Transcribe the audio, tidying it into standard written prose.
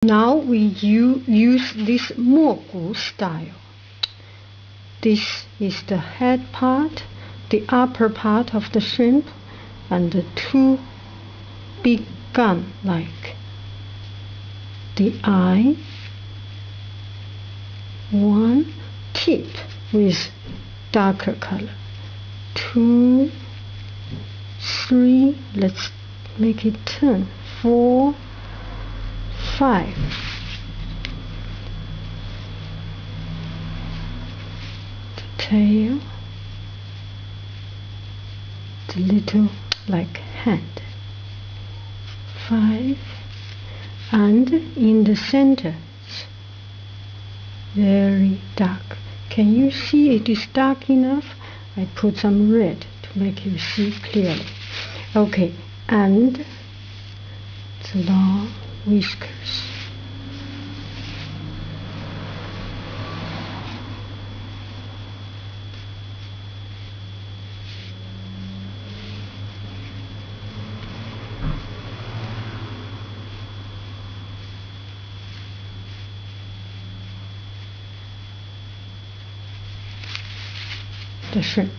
Now we use this mogu style. This is the head part, the upper part of the shrimp, and the two big gun like the eye, one tip with darker color, 2, 3, let's make it 10, 4, 5. The tail, the little like hand, 5, and in the center, very dark. Can you see it is dark enough? I put some red to make you see clearly. Okay, and the long whiskers. The shrimp.